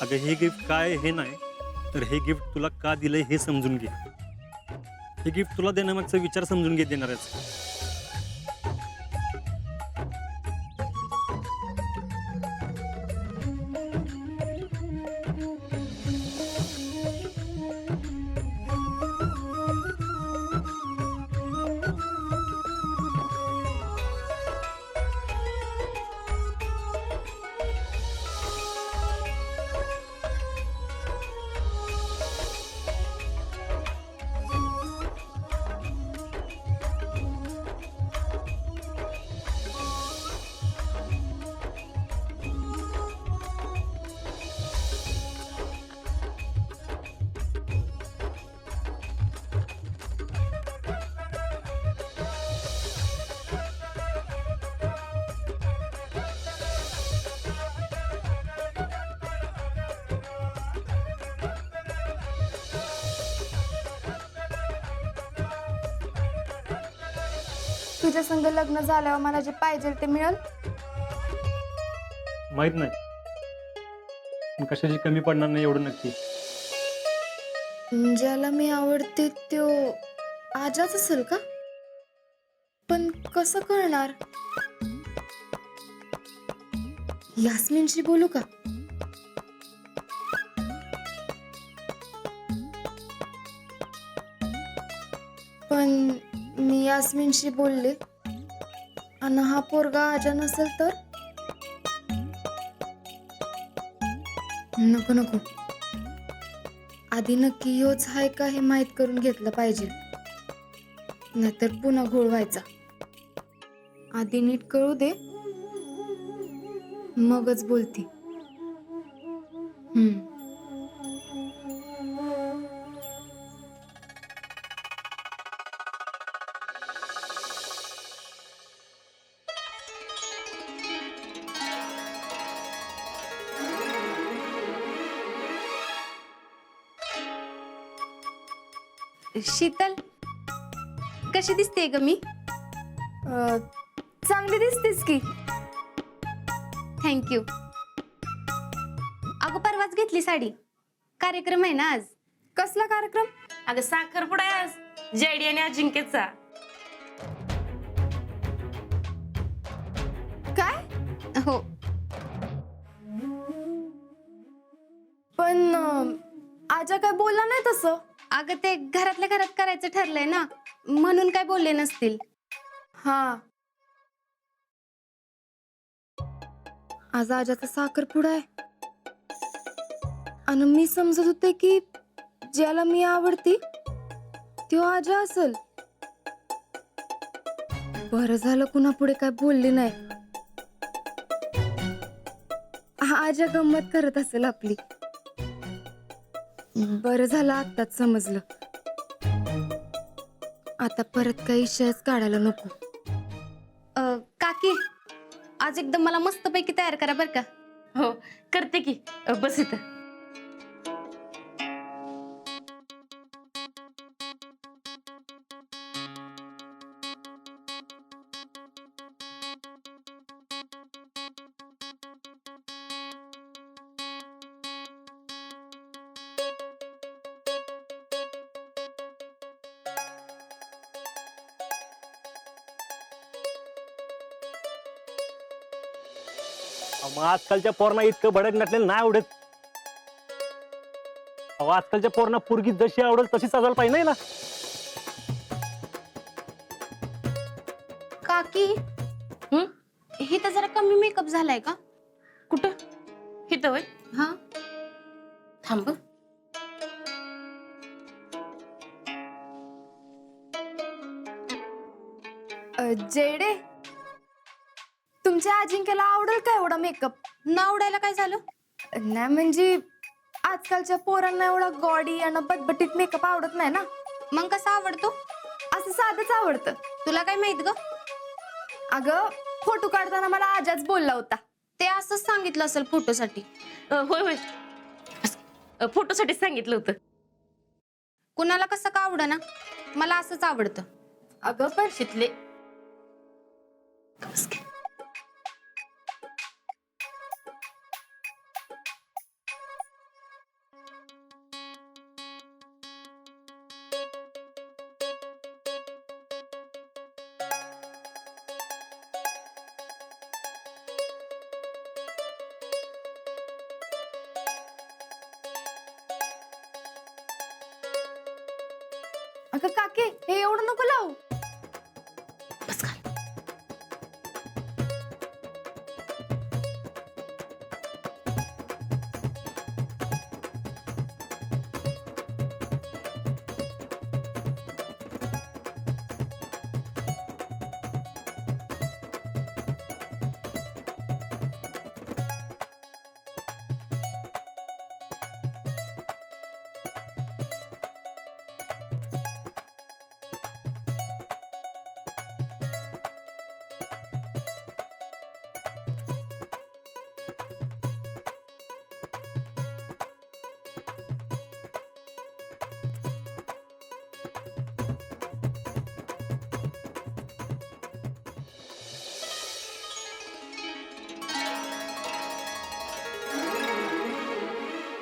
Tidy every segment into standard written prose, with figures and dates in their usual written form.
अगं हे गिफ्ट काय हे नाही, तर हे गिफ्ट तुला का दिलंय हे समजून घे. हे गिफ्ट तुला देण्यामागचा विचार समजून घे देणाऱ्याचा. तुझ्या संग लग्न झाल्यावर मला जे पाहिजे ते मिळेल. माहित नाही, पण कशाची कमी पडणार नाही एवढं नक्की. ज्याला मी आवडते तो आजाच असेल का? पण कसं कळणार? यास्मिनशी बोलू का? पण मी यास्मिनशी बोलले आणि हा पोरगा आजा नसेल तर? नको नको, आधी नक्की योच हाय का हे माहित करून घेतलं पाहिजे, नाहीतर पुन्हा घोळ व्हायचा. आधी नीट कळू दे, मगच बोलती. शीतल, कशी दिसते ग मी? चांगली दिसतेस की. थँक्यू. अगं परवाच घेतली साडी, कार्यक्रम आहे ना आज. कसला कार्यक्रम? अगं साखरपुडा आहे आज, जेडी आणि अजिंक्यचा. काय? हो. पण आजा काय बोलला नाही तसं. अगं ते घरातल्या घरात करायचं ठरलंय ना, म्हणून काय बोलले नसतील. हा, आज आजाचा साखरपुडा आहे आणि मी समजत होते की ज्याला मी आवडती तो आजा असेल. बरं झालं कुणा पुढे काय बोलली नाही. आजा गंमत करत असेल आपली. बरं झालं आत्ताच समजलं. आता परत काही विषयच काढायला नको. काकी, आज एकदम मला मस्तपैकी तयार करा बर का. हो करते की. बस इथं. मग आजकालच्या पोरांना इतकं भडक नटलेलं नाही आवडत. अहो आजकालच्या पोरांना पोरगी जशी आवडेल तशी सजायला पाहिजे ना. काकी, हे तर जरा कमी मेकअप झालाय का? कुठं? इथं होय. हा, थांब. जेडे, तुमच्या अजिंक्यला आवडेल का एवढा मेकअप? न आवडायला काय झालं? नाही म्हणजे आजकालच्या पोरांना एवढा गॉडी आणि बटबटीत मेकअप आवडत नाही ना. मग कसा आवडतो? असं साधंच आवडतं. तुला काय माहित ग? अगं फोटो काढताना मला आजाच बोलला होता. ते असंच सांगितलं असेल फोटोसाठी. होय होय, फोटोसाठीच सांगितलं होतं. कुणाला कसं का आवडना, मला असंच आवडतं. अगं पण शितले. अगं काके हे एवढं नको लावू. बस खाली.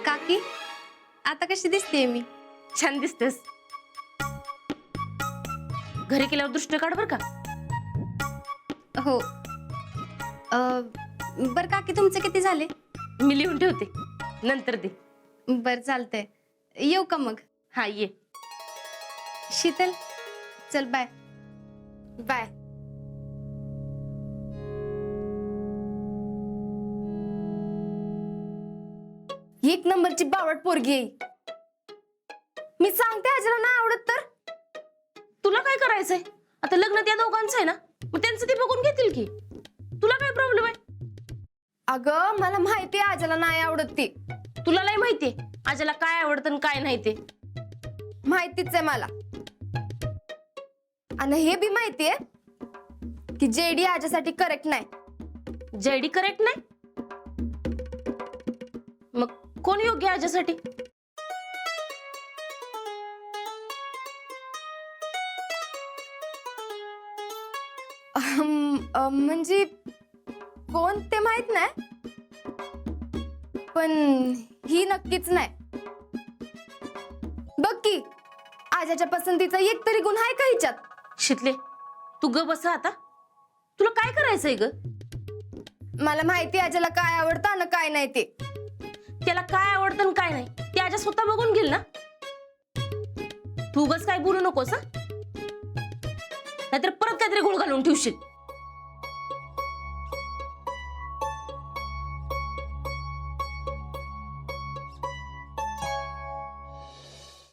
काकी आता कशी दिसते मी? छान दिसतेस. घरी केल्यावर दृष्ट काढ बर का. हो. बर काकी तुमचे किती झाले? मी लिहून ठेवते, नंतर दे. बर चालतंय. येऊ का मग? हा ये. शीतल चल बाय. बाय. एक नंबरची बावट पोरगी आहे. मी सांगते आजीला नाही आवडत तर. तुला काय करायचंय? आता लग्न त्या दोघांचं आहे ना, मग त्यांचं ते बघून घेतील की. तुला काय प्रॉब्लेम आहे? अगं मला माहिती आहे आजीला नाही आवडत ती. तुला नाही माहितीये आज्याला काय आवडतं आणि काय नाही ते. माहितीच आहे मला. आणि हे बी माहितीये की जेडी आजीसाठी करेक्ट नाही. जेडी करेक्ट नाही? मग कोण योग्य आहे आज्यासाठी? म्हणजे कोण ते माहित नाही, पण ही नक्कीच नाही. बघ की आजाच्या पसंतीचा एक तरी गुण आहे का हिच्यात? शितले तू ग बसा आता. तुला काय करायचंय ग? मला माहिती आजाला काय आवडतं आणि काय नाही ते. त्याला काय आवडतं आणि काय नाही ते आज्या स्वतः बघून घेईल ना. तू उगाच काय बोलू नकोस हा, नाहीतर परत काहीतरी गोळ घालून ठेवशील.